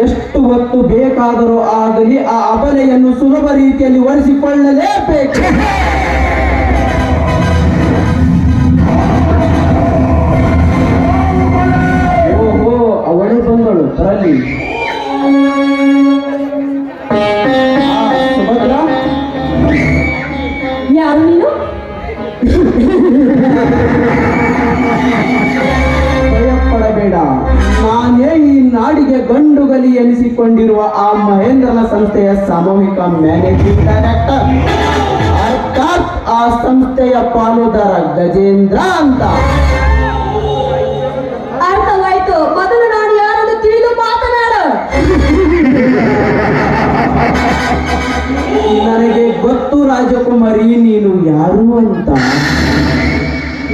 ಎಷ್ಟು ಹೊತ್ತು ಬೇಕಾದರೂ ಆಗಲಿ ಆ ಅಬಲೆಯನ್ನು ಸುಲಭ ರೀತಿಯಲ್ಲಿ ಒರೆಸಿಕೊಳ್ಳಲೇಬೇಕು. ಓಹೋ, ಅವಳೇ ಬಂದಳು. ತರಲಿ. ಸುಭದ್ರಾ, ಯಾರು ನೀನು? ಭಯಪಡಬೇಡ. ನಾನೇ ಈ ನಾಡಿಗೆ ಗಂಡುಗಲಿ ಎನಿಸಿಕೊಂಡಿರುವ ಆ ಮಹೇಂದ್ರನ ಸಂಸ್ಥೆಯ ಸಾಮೂಹಿಕ ಮ್ಯಾನೇಜಿಂಗ್ ಡೈರೆಕ್ಟರ್, ಅರ್ಥಾತ್ ಆ ಸಂಸ್ಥೆಯ ಪಾಲುದಾರ ಗಜೇಂದ್ರ ಅಂತ. ಅರ್ಥವಾಯ್ತು. ಮೊದಲು ನಾನು ಯಾರನ್ನು ತಿಳಿದು ಮಾತನಾಡು. ನನಗೆ ಗೊತ್ತು ರಾಜಕುಮಾರಿ, ನೀನು ಯಾರು ಅಂತ.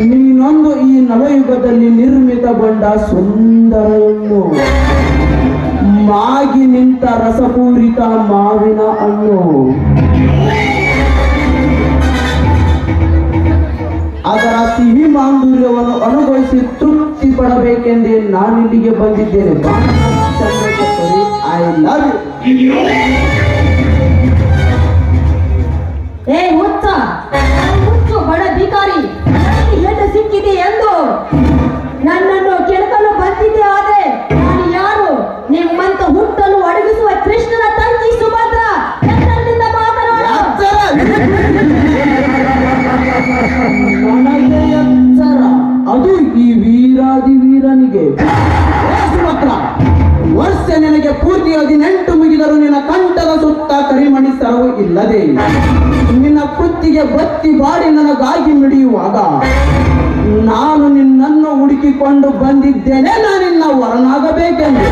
ನೀನೊಂದು ಈ ನವಯುಗದಲ್ಲಿ ನಿರ್ಮಿತಗೊಂಡ ಸುಂದರ ಹೆಣ್ಣು, ಮಾಗಿ ನಿಂತ ರಸಪೂರಿತ ಮಾವಿನ ಹಣ್ಣು. ಅದರ ಸಿಹಿ ಮಾಧುರ್ಯವನ್ನು ಅನುಭವಿಸಿ ತೃಪ್ತಿ ಪಡಬೇಕೆಂದೇ ನಾನಿಲ್ಲಿಗೆ ಬಂದಿದ್ದೇನೆ. I love you. ಏ ಹುಚ್ಚ, ಹುಚ್ಚು ಬಡ ಭಿಕಾರಿ, ಹೆಣ್ಣು ಸಿಕ್ಕಿದೆ ಎಂದು ನನ್ನನ್ನು ಕೆಳಕಲು ಬಂದಿದ್ದೆ. ಆದ್ರೆ ನಾನು ಯಾರು? ನಿಮ್ಮಂತ ಹುಟ್ಟಲು ಅಡಗಿಸುವ ಕೃಷ್ಣನ ತಂಗಿ ಸುಭದ್ರ. ಎತ್ತರದಿಂದ ಮಾತನಾಡು. ನನಗೆ ಎಚ್ಚರ, ಅದು ಈ ವೀರಾದಿ ವೀರನಿಗೆ. ಸುಭದ್ರ, ವರ್ಷ ನಿನಗೆ ಪೂರ್ತಿ 18 ಮುಗಿದರೂ ನಿನ್ನ ಕಂಠದ ಸುತ್ತ ಕರಿಮಣಿ ಸರವು ಇಲ್ಲದೆ ನಿನ್ನ ಕುತ್ತಿಗೆ ಬತ್ತಿ ಬಾಡಿ ನನಗಾಗಿ ಮಿಡಿಯುವಾಗ ನಾನು ನಿನ್ನನ್ನು ಹುಡುಕಿಕೊಂಡು ಬಂದಿದ್ದೇನೆ. ನಾನಿನ್ನ ವರನಾಗಬೇಕೆಂದು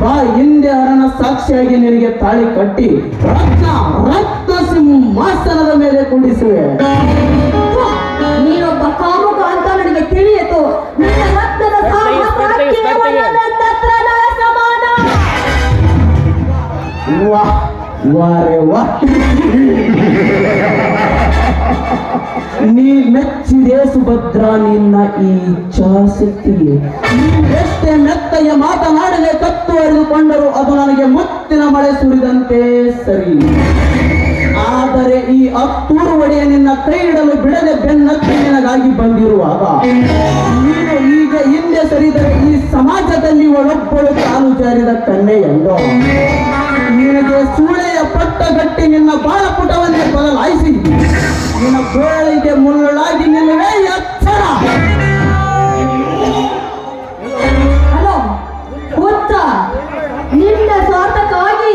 ಬಾ, ಹಿಂದೆ ಅರನ ಸಾಕ್ಷಿಯಾಗಿ ನಿನಗೆ ತಾಳಿ ಕಟ್ಟಿ ರತ್ನ ಸಿಂಹಾಸನದ ಮೇಲೆ ಕೂಡಿಸುವೆ. ನೀನೊಬ್ಬ ಕಾಮುಕ ಅಂತ ನನಗೆ ತಿಳಿಯಿತು. ನಿನ್ನ ರತ್ನದ ಸಮಾನ. ವಾಹ್ ವಾರೆ ವಾಹ್, ನೀ ಮೆಚ್ಚಿದೆ ಸುಭದ್ರ ನಿನ್ನ ಈ ಇಚ್ಛಾಶಕ್ತಿಗೆ. ಎಷ್ಟೇ ಮೆತ್ತಗೆ ಮಾತನಾಡದೆ ಕತ್ತು ಅರಿದುಕೊಂಡರೂ ಅದು ನನಗೆ ಮುತ್ತಿನ ಮಳೆ ಸುರಿದಂತೆ ಸರಿ. ಆದರೆ ಈ ಅತ್ತೂರು ಒಡೆಯ ನಿನ್ನ ಕೈ ಇಡಲು ಬಿಡದೆ ಬೆನ್ನತ್ತಿ ನಿನಗಾಗಿ ಬಂದಿರುವಾಗ ನೀನು ಈಗ ಹಿಂದೆ ಸರಿದರೆ ಈ ಸಮಾಜದಲ್ಲಿ ಒಳೊಬ್ಬಳು ಕಾಲು ಜಾರಿದ ಕಣ್ಣೆ ಎಂದು ನಿನಗೆ ಸೂಳೆಯ ಪಟ್ಟಗಟ್ಟಿ ನಿನ್ನ ಬಾಳಪುಟವನ್ನೇ ಬದಲಾಯಿಸಿ ನಿನ್ನ ಗೋಳಿಗೆ ಮುಳ್ಳುಳಾಗಿ ನಿಲ್ಲವೇ ಎಚ್ಚರ. ಹಲೋ ಹುಚ್ಚ, ನಿನ್ನ ಸ್ವಾರ್ಥಕ್ಕಾಗಿ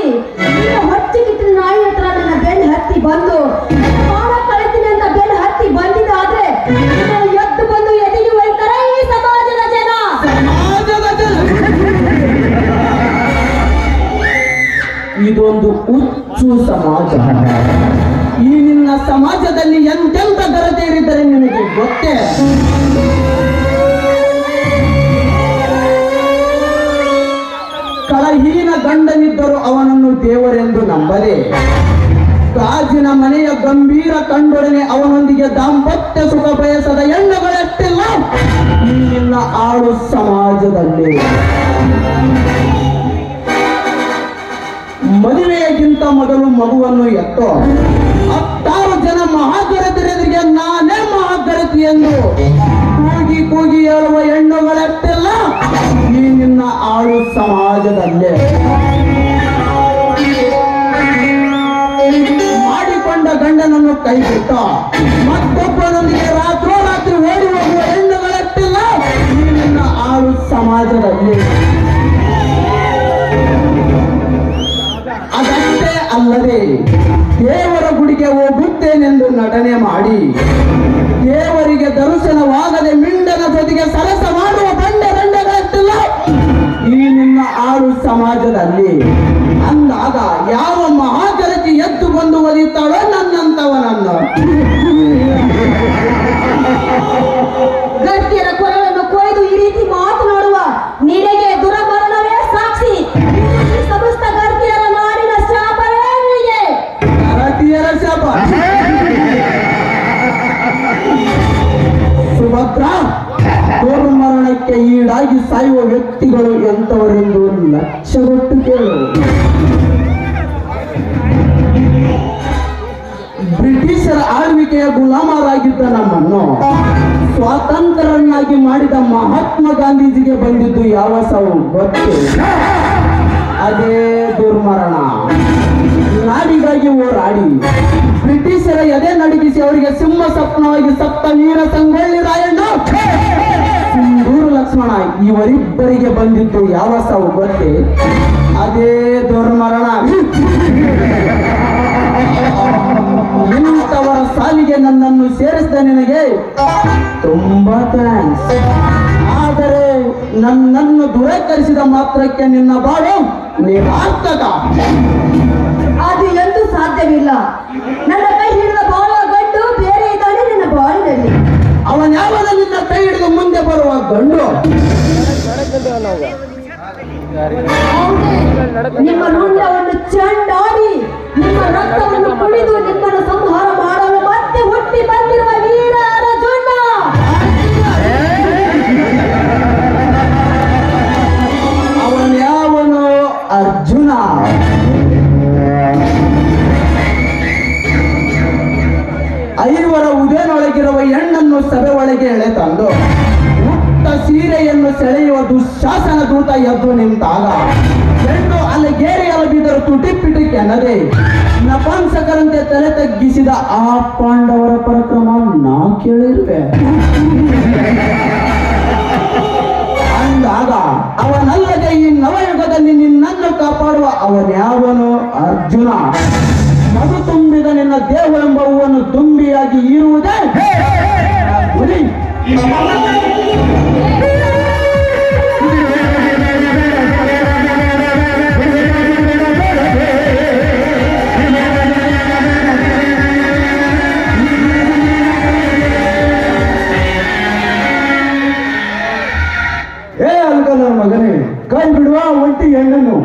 ನಿನ್ನ ಹೊಚ್ಚಿಗಿಟ್ಟಿನ ನಾಯಿ ಹತ್ರ ನನ್ನ ಬೆನ್ನು ಹತ್ತಿ ಬಂದು ಬಾಳ ಕಳಿತೀನಿ ಅಂತ ಬೆನ್ನು ಹತ್ತಿ ಬಂದಿದ್ದಾದ್ರೆ ಎದ್ದು ಬಂದು ಎದೆಗೆ ಒಯ್ತಾರೆ ಈ ಸಮಾಜದ ಜನ. ಇದೊಂದು ಹುಚ್ಚು ಸಮಾಜ. ಈ ನಿನ್ನ ಸಮಾಜದಲ್ಲಿ ಎಂತೆಂತ ಗರತೇರಿದ್ದರೆ ನಿನಗೆ ಗೊತ್ತೇ? ಕಳಹೀನ ಗಂಡನಿದ್ದರೂ ಅವನನ್ನು ದೇವರೆಂದು ನಂಬದೆ ಗಾಜಿನ ಮನೆಯ ಗಂಭೀರ ಕಂಡೊಡನೆ ಅವನೊಂದಿಗೆ ದಾಂಪತ್ಯ ಸುಖ ಬಯಸದ ಹೆಣ್ಣುಗಳೆಷ್ಟಿಲ್ಲ ಈ ನಿನ್ನ ಆಳು ಸಮಾಜದಲ್ಲಿ. ಮದುವೆಗಿಂತ ಮೊದಲು ಮಗುವನ್ನು ಎತ್ತೋ 10 ಜನ ಮಹಾಗರತಿಯರಿಗೆ ನಾನೇ ಮಹಾಗರತಿ ಎಂದು ಕೂಗಿ ಕೂಗಿ ಹೇಳುವ ಹೆಣ್ಣುಗಳೆಷ್ಟಿಲ್ಲ ಈ ನಿನ್ನ ಆಳು ಸಮಾಜದಲ್ಲೇ. ಮಾಡಿಕೊಂಡ ಗಂಡನನ್ನು ಕೈ ಬಿಟ್ಟ ಮತ್ತೊಬ್ಬನೊಂದಿಗೆ ರಾತ್ರೋರಾತ್ರಿ ಓಡಿ ಹೋಗುವ ಹೆಣ್ಣುಗಳೆಷ್ಟಿಲ್ಲ ಈ ನಿನ್ನ ಆಳು ಸಮಾಜದಲ್ಲಿ. ಅದಷ್ಟೇ ಅಲ್ಲದೆ ದೇವರ ಗುಡಿಗೆ ಹೋಗುತ್ತೇನೆಂದು ನಟನೆ ಮಾಡಿ ದೇವರಿಗೆ ದರ್ಶನವಾಗದೆ ಮಿಂಡನ ಜೊತೆಗೆ ಸರಸ ಮಾಡುವ ಬಂಡೆಗಳೆಷ್ಟಿಲ್ಲ ಈ ನಿನ್ನ ಆಳು ಸಮಾಜದಲ್ಲಿ. ಅಂದಾಗ ಯಾವ ಮಹಾಗರತಿ ಎದ್ದು ಬಂದು ಒಲಿತಾಳೋ ನನ್ನಂತವನನ್ನ. ಗಟ್ಟಿಯರ ಕೊರಳನ್ನು ಕೊಯ್ದು ಈ ರೀತಿ ಮಾತನಾಡುವ ನಿನಗೆ ದುರಮರಣವೇ ಸಾಕ್ಷಿ. ಸಮಸ್ತ ಗರ್ತಿಯರ ನಾಡಿನ ಶಾಪವೇ ನಿನಗೆ. ಗರತಿಯರ ಶಾಪ. ಸುಭದ್ರ, ದುರ್ಮರಣಕ್ಕೆ ಈಡಾಗಿ ಸಾಯುವ ವ್ಯಕ್ತಿಗಳು ಎಂತವರೆಂದು ಲಕ್ಷಗೊಟ್ಟು ಕೇಳು. ಬ್ರಿಟಿಷರ ಆಳ್ವಿಕೆಯ ಗುಲಾಮರಾಗಿದ್ದ ನಮ್ಮನ್ನು ಸ್ವಾತಂತ್ರ್ಯರನ್ನಾಗಿ ಮಾಡಿದ ಮಹಾತ್ಮ ಗಾಂಧೀಜಿಗೆ ಬಂದಿದ್ದು ಯಾವ ಸಾವು ಗೊತ್ತು? ಅದೇ ದುರ್ಮರಣ. ನಾಡಿಗಾಗಿ ಹೋರಾಡಿ ಬ್ರಿಟಿಷರ ಎದೆ ನಡುಗಿಸಿ ಅವರಿಗೆ ಸಿಂಹ ಸ್ವಪ್ನವಾಗಿ ಸಪ್ತ ವೀರ ಸಂಗೊಳ್ಳಿ ರಾಯಣ್ಣ, ಸಿಂಧೂರು ಲಕ್ಷ್ಮಣ ಇವರಿಬ್ಬರಿಗೆ ಬಂದಿದ್ದು ಯಾವ ಸಾವು ಗೊತ್ತೇ? ಅದೇ ದುರ್ಮರಣ. ಇಂಥವರ ಸಾಲಿಗೆ ನನ್ನನ್ನು ಸೇರಿಸಿದ ನಿನಗೆ ತುಂಬಾ ಥ್ಯಾಂಕ್ಸ್. ಆದರೆ ನನ್ನನ್ನು ದೂರೀಕರಿಸಿದ ಮಾತ್ರಕ್ಕೆ ನಿನ್ನ ಬಾಳು ನಿರಾರ್ಥಕ. ಅದು ಎಂದು ಸಾಧ್ಯವಿಲ್ಲ. ನನ್ನ ಕೈ ಹಿಡಿದ ಬಾಳುವ ಗಂಡು ಬೇರೆ ಇದ್ದಾನೆ ನಿನ್ನ ಬಾಳಿನಲ್ಲಿ. ಅವನ್ಯಾವನ ನಿನ್ನ ಕೈ ಹಿಡಿದು ಮುಂದೆ ಬರುವ ಗಂಡು? ನಿಮ್ಮ ರುಂಡವನ್ನು ಚೆಂಡಾಡಿ ನಿಮ್ಮ ರಕ್ತವನ್ನು ಕುಡಿದು ನಿಮ್ಮನ್ನು ಸಂಹಾರ ಮಾಡಲು ಮತ್ತೆ ಹುಟ್ಟಿ ಬಂದಿರುವ ವೀರ ಅರ್ಜುನ. ಅವನ್ಯಾವನು? ಅರ್ಜುನ. ಐವರ ಉದಯನೊಳಗಿರುವ ಹೆಣ್ಣನ್ನು ಸಭೆ ಒಳಗೆ ಎಳೆತಂದು ಮುಕ್ತ ಸೀರೆಯನ್ನು ಸೆಳೆಯುವ ದುಶಾಸನ ದೂತ ಎದ್ದು ನಿಂತಾಗ ಹೆಣ್ಣು ಅಲಗೇರಿಯಲು ಬಿದ್ದರು ತುಟಿಪಿಟಿ ಕೆನ್ನದೆ ನಪಂಸಕರಂತೆ ತಲೆ ತಗ್ಗಿಸಿದ ಆ ಪಾಂಡವರ ಪರಾಕ್ರಮ ನಾ ಕೇಳಿರುವೆ. ಅಂದಾಗ ಅವನಲ್ಲದೆ ಈ ನವಯುಗದಲ್ಲಿ ನಿನ್ನನ್ನು ಕಾಪಾಡುವ ಅವನ್ಯಾವನು? ಅರ್ಜುನ. ಮಗು ತುಂಬಿದ ನಿನ್ನ ದೇಹವೆಂಬ ಹೂವನ್ನು ತುಂಬಿಯಾಗಿ ಇರುವುದೇ ಗುರಿ. ಅಲ್ಕ ನನ್ನ ಮಗನೇ, ಕೈ ಬಿಡುವ ಒಂಟಿ ಹೆಣ್ಣನ್ನು.